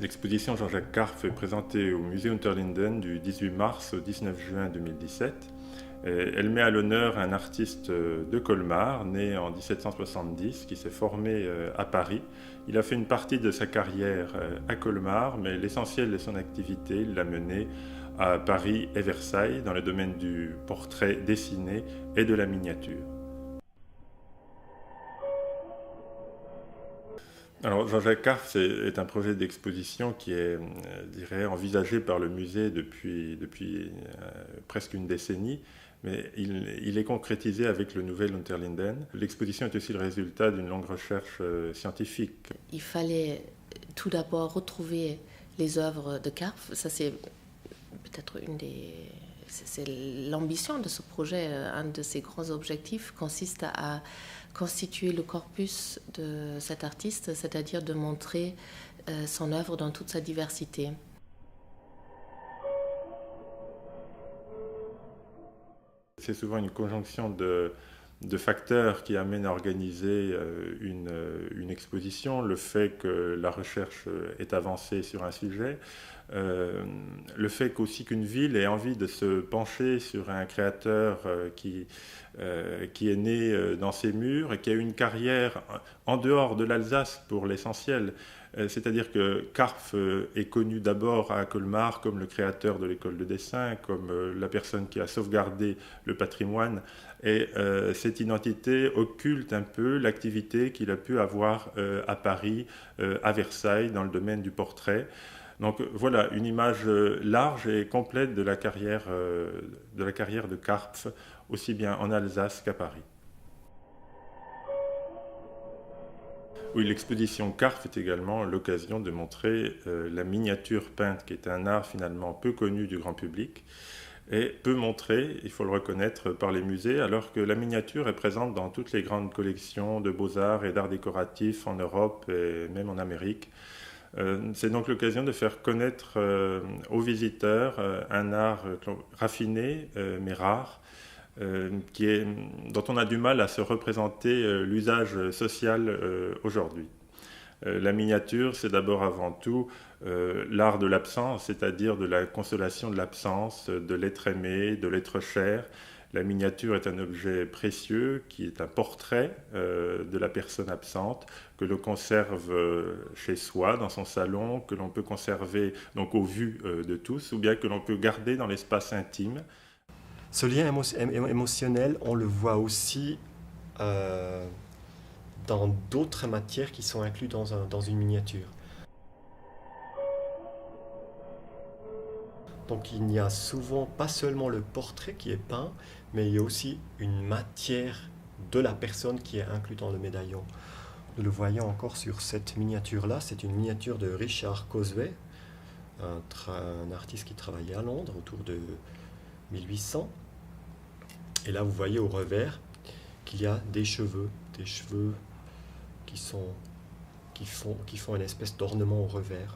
L'exposition Jean-Jacques Karff est présentée au musée Unterlinden du 18 mars au 19 juin 2017. Elle met à l'honneur un artiste de Colmar, né en 1770, qui s'est formé à Paris. Il a fait une partie de sa carrière à Colmar, mais l'essentiel de son activité, il l'a mené à Paris et Versailles, dans le domaine du portrait dessiné et de la miniature. Alors Jean-Jacques Karff est un projet d'exposition qui est, envisagé par le musée depuis presque une décennie, mais il est concrétisé avec le nouvel Unterlinden. L'exposition est aussi le résultat d'une longue recherche scientifique. Il fallait tout d'abord retrouver les œuvres de Karff. Ça, c'est peut-être c'est l'ambition de ce projet. Un de ses grands objectifs consiste à constituer le corpus de cet artiste, c'est-à-dire de montrer son œuvre dans toute sa diversité. C'est souvent une conjonction de facteurs qui amènent à organiser une exposition, le fait que la recherche est avancée sur un sujet, le fait qu'aussi qu'une ville ait envie de se pencher sur un créateur qui est né dans ses murs et qui a eu une carrière en dehors de l'Alsace pour l'essentiel. C'est-à-dire que Karff est connu d'abord à Colmar comme le créateur de l'école de dessin, comme la personne qui a sauvegardé le patrimoine. Et cette identité occulte un peu l'activité qu'il a pu avoir à Paris, à Versailles, dans le domaine du portrait. Donc voilà, une image large et complète de la carrière de Karff, aussi bien en Alsace qu'à Paris. Oui, l'exposition Karff est également l'occasion de montrer la miniature peinte, qui est un art finalement peu connu du grand public et peu montré, il faut le reconnaître, par les musées, alors que la miniature est présente dans toutes les grandes collections de beaux-arts et d'art décoratif en Europe et même en Amérique. C'est donc l'occasion de faire connaître aux visiteurs un art raffiné mais rare, dont on a du mal à se représenter l'usage social aujourd'hui. La miniature, c'est d'abord avant tout l'art de l'absence, c'est-à-dire de la consolation de l'absence, de l'être aimé, de l'être cher. La miniature est un objet précieux qui est un portrait de la personne absente que l'on conserve chez soi, dans son salon, que l'on peut conserver donc aux vues de tous, ou bien que l'on peut garder dans l'espace intime. Ce lien émotionnel, on le voit aussi dans d'autres matières qui sont incluses dans une miniature. Donc il n'y a souvent pas seulement le portrait qui est peint, mais il y a aussi une matière de la personne qui est inclue dans le médaillon. Nous le voyons encore sur cette miniature-là. C'est une miniature de Richard Cosway, un artiste qui travaillait à Londres autour de 1800. Et là, vous voyez au revers qu'il y a des cheveux qui font une espèce d'ornement au revers.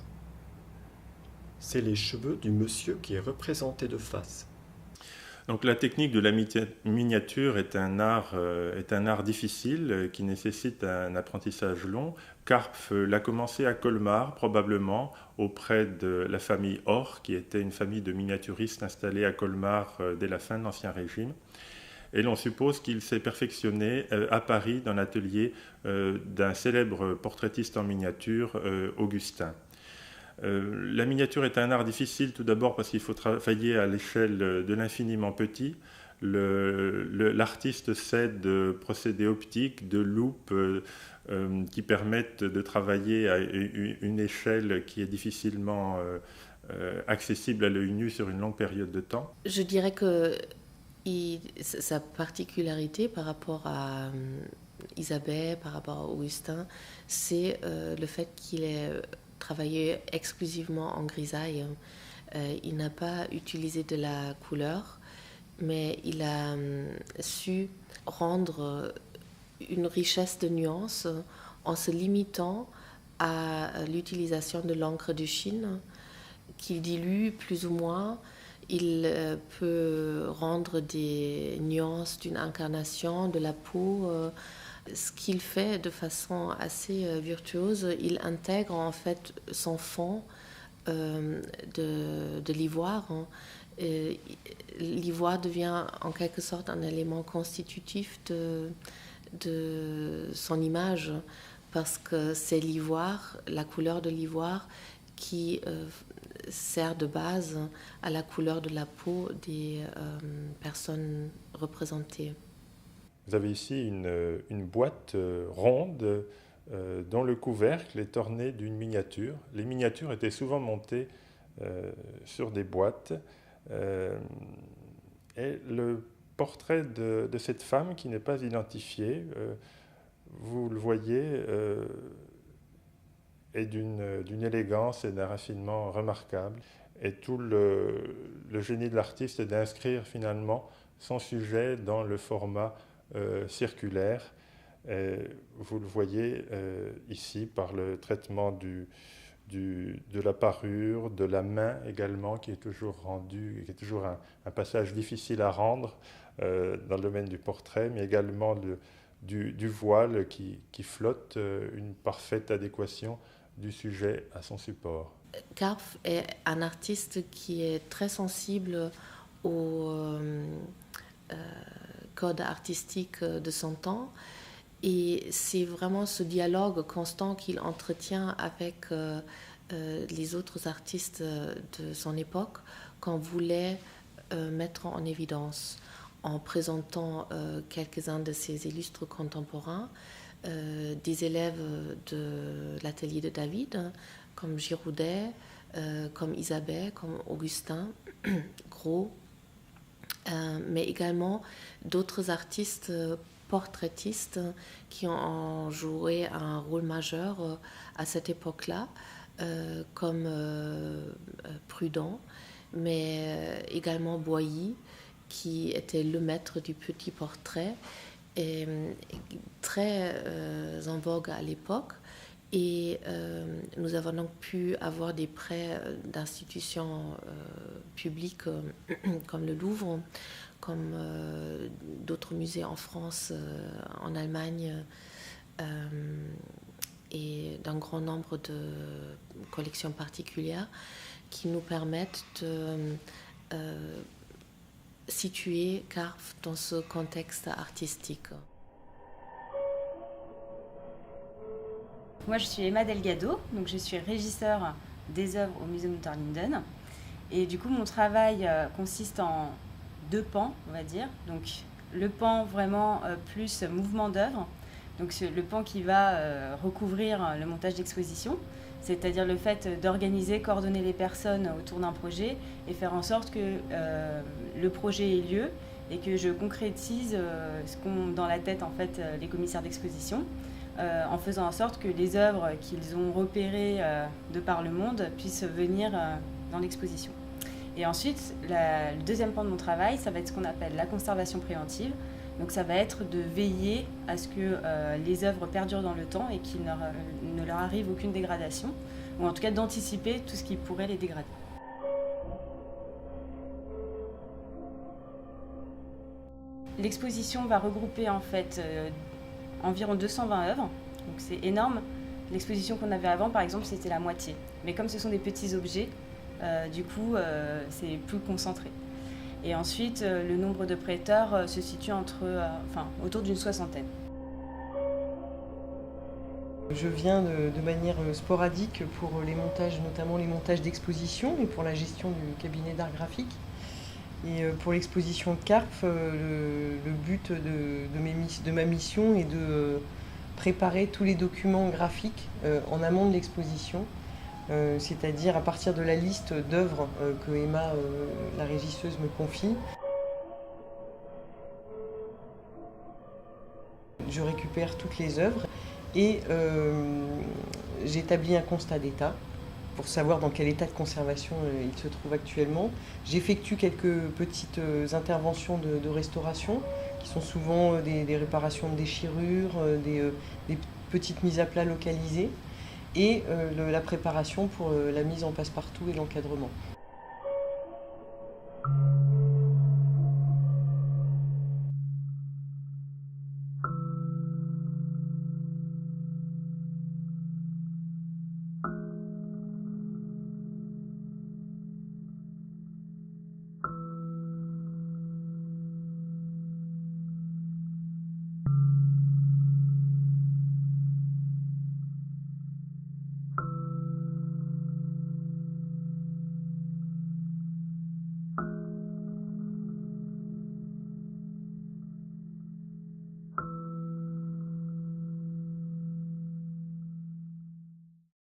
C'est les cheveux du monsieur qui est représenté de face. Donc la technique de la miniature est un art difficile qui nécessite un apprentissage long. Karff l'a commencé à Colmar, probablement auprès de la famille Orr, qui était une famille de miniaturistes installés à Colmar dès la fin de l'Ancien Régime. Et l'on suppose qu'il s'est perfectionné à Paris dans l'atelier d'un célèbre portraitiste en miniature, Augustin. La miniature est un art difficile tout d'abord parce qu'il faut travailler à l'échelle de l'infiniment petit. L'artiste s'aide de procédés optiques, de loupes qui permettent de travailler à une échelle qui est difficilement accessible à l'œil nu sur une longue période de temps. Je dirais que sa particularité par rapport à Isabelle, par rapport à Augustin, c'est le fait qu'il ait travaillé exclusivement en grisaille. Il n'a pas utilisé de la couleur, mais il a su rendre une richesse de nuances en se limitant à l'utilisation de l'encre de Chine qu'il dilue plus ou moins. Il peut rendre des nuances d'une incarnation de la peau Ce qu'il fait de façon assez virtuose, il intègre en fait son fond de l'ivoire. L'ivoire devient en quelque sorte un élément constitutif de son image, parce que c'est l'ivoire, la couleur de l'ivoire, qui sert de base à la couleur de la peau des personnes représentées. Vous avez ici une boîte ronde dont le couvercle est orné d'une miniature. Les miniatures étaient souvent montées sur des boîtes. Et le portrait de cette femme qui n'est pas identifiée, vous le voyez, est d'une élégance et d'un raffinement remarquable. Et tout le génie de l'artiste est d'inscrire finalement son sujet dans le format circulaire. Et vous le voyez ici par le traitement de la parure, de la main également, qui est toujours rendu, qui est toujours un passage difficile à rendre dans le domaine du portrait, mais également du voile qui flotte, une parfaite adéquation du sujet à son support. Karpf est un artiste qui est très sensible au code artistique de son temps, et c'est vraiment ce dialogue constant qu'il entretient avec les autres artistes de son époque qu'on voulait mettre en évidence en présentant quelques-uns de ses illustres contemporains, des élèves de l'atelier de David, comme Giroudet, comme Isabelle, comme Augustin Gros, mais également d'autres artistes portraitistes qui ont joué un rôle majeur à cette époque-là, comme Prudhon, mais également Boilly, qui était le maître du petit portrait, et très en vogue à l'époque. Et nous avons donc pu avoir des prêts d'institutions publiques comme le Louvre, comme d'autres musées en France, en Allemagne, et d'un grand nombre de collections particulières qui nous permettent de situer Karpf dans ce contexte artistique. Moi, je suis Emma Delgado, donc je suis régisseur des œuvres au Musée Unterlinden. Et du coup, mon travail consiste en deux pans, on va dire. Donc, le pan vraiment plus mouvement d'œuvre. Donc, le pan qui va recouvrir le montage d'exposition, c'est-à-dire le fait d'organiser, coordonner les personnes autour d'un projet et faire en sorte que le projet ait lieu et que je concrétise ce qu'ont dans la tête en fait les commissaires d'exposition, en faisant en sorte que les œuvres qu'ils ont repérées de par le monde puissent venir dans l'exposition. Et ensuite, le deuxième pan de mon travail, ça va être ce qu'on appelle la conservation préventive. Donc ça va être de veiller à ce que les œuvres perdurent dans le temps et qu'il ne leur arrive aucune dégradation, ou en tout cas d'anticiper tout ce qui pourrait les dégrader. L'exposition va regrouper en fait environ 220 œuvres, donc c'est énorme. L'exposition qu'on avait avant, par exemple, c'était la moitié. Mais comme ce sont des petits objets, du coup, c'est plus concentré. Et ensuite, le nombre de prêteurs se situe autour d'une 60aine. Je viens de manière sporadique pour les montages, notamment les montages d'exposition et pour la gestion du cabinet d'art graphique. Et pour l'exposition de Karpf, le but de ma mission est de préparer tous les documents graphiques en amont de l'exposition, c'est-à-dire à partir de la liste d'œuvres que Emma, la régisseuse, me confie. Je récupère toutes les œuvres et j'établis un constat d'état pour savoir dans quel état de conservation il se trouve actuellement. J'effectue quelques petites interventions de restauration qui sont souvent des réparations de déchirures, des petites mises à plat localisées et la préparation pour la mise en passe-partout et l'encadrement.